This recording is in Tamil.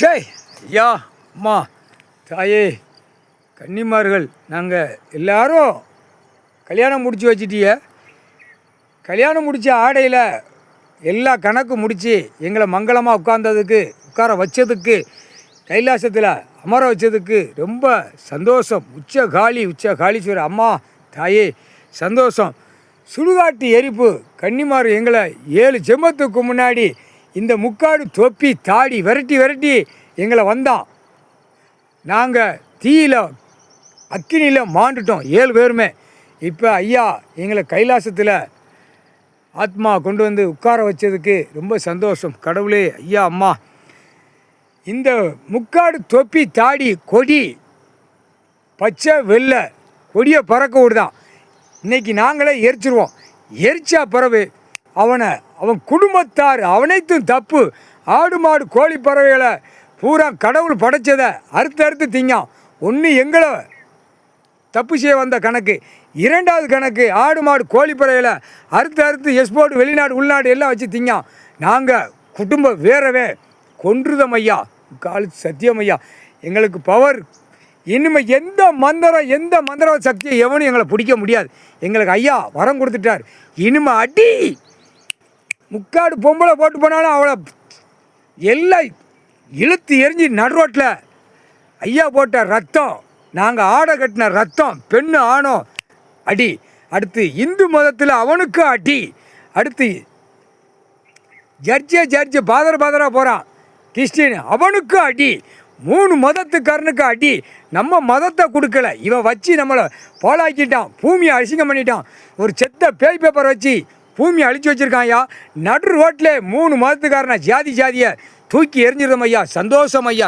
ஷே ஐயா அம்மா தாயே கன்னிமார்கள் நாங்கள் எல்லாரும் கல்யாணம் முடித்து வச்சிட்டிய கல்யாணம் முடித்த ஆடையில் எல்லா கணக்கு முடித்து எங்களை மங்களமாக உட்கார வச்சதுக்கு கைலாசத்தில் அமர வச்சதுக்கு ரொம்ப சந்தோஷம். உச்ச காளீஸ்வரர் அம்மா தாயே சந்தோஷம். சுடுகாட்டு எரிப்பு கன்னிமார் எங்களை 7 ஜென்மத்துக்கு முன்னாடி இந்த முக்காடு தொப்பி தாடி விரட்டி எங்களை வந்தான். நாங்கள் தீயில் அக்கினியில் மாண்டுட்டோம் 7 பேருமே. இப்போ ஐயா எங்களை கைலாசத்தில் ஆத்மா கொண்டு வந்து உட்கார வச்சதுக்கு ரொம்ப சந்தோஷம். கடவுளே ஐயா அம்மா இந்த முக்காடு தொப்பி தாடி கொடி பச்சை வெள்ளை கொடியை பறக்க விடுதான். இன்றைக்கி நாங்களே எரிச்சிருவோம். எரிச்சா பிறகு அவன் குடும்பத்தார் அவனைத்தும் தப்பு. ஆடு மாடு கோழி பறவைகளை பூரா கடவுள் படைச்சதை அறுத்து திங்கான். ஒன்று எங்களை தப்பு செய்ய வந்த கணக்கு, 2வது கணக்கு ஆடு மாடு கோழி பறவைகளை அறுத்து எக்ஸ்போர்ட் வெளிநாடு உள்நாடு எல்லாம் வச்சு திங்கான். நாங்கள் குடும்பம் வேறவே கொன்றுதம் ஐயா. சத்தியம் ஐயா எங்களுக்கு பவர். இனிமேல் எந்த மந்திர சக்தியை எவனும் எங்களை பிடிக்க முடியாது. எங்களுக்கு ஐயா வரம் கொடுத்துட்டார். இனிமே அடி முக்காடு பொம்பளை போட்டு போனாலும் அவளை எல்லாம் இழுத்து எரிஞ்சு நடுரோட்டில் ஐயா போட்ட ரத்தம், நாங்கள் ஆடை கட்டின ரத்தம், பெண்ணு ஆணோ அடி. அடுத்து இந்து மதத்தில் அவனுக்கு அடி. அடுத்து ஜட்ஜு பாதரா போகிறான் கிறிஸ்டின், அவனுக்கு அடி. 3 மதத்துக்காரனுக்கு அடி. நம்ம மதத்தை கொடுக்கல, இவன் வச்சு நம்மளை போலாக்கிட்டான். பூமியை அசிங்கம் பண்ணிட்டான். ஒரு செத்த பேய் பேப்பர் வச்சு பூமியை அழிச்சு வச்சுருக்கான் ஐயா. நடு ரோட்டில் 3 மதத்துக்காரனை ஜாதியை தூக்கி எரிஞ்சிருந்தோம் ஐயா. சந்தோஷம் ஐயா.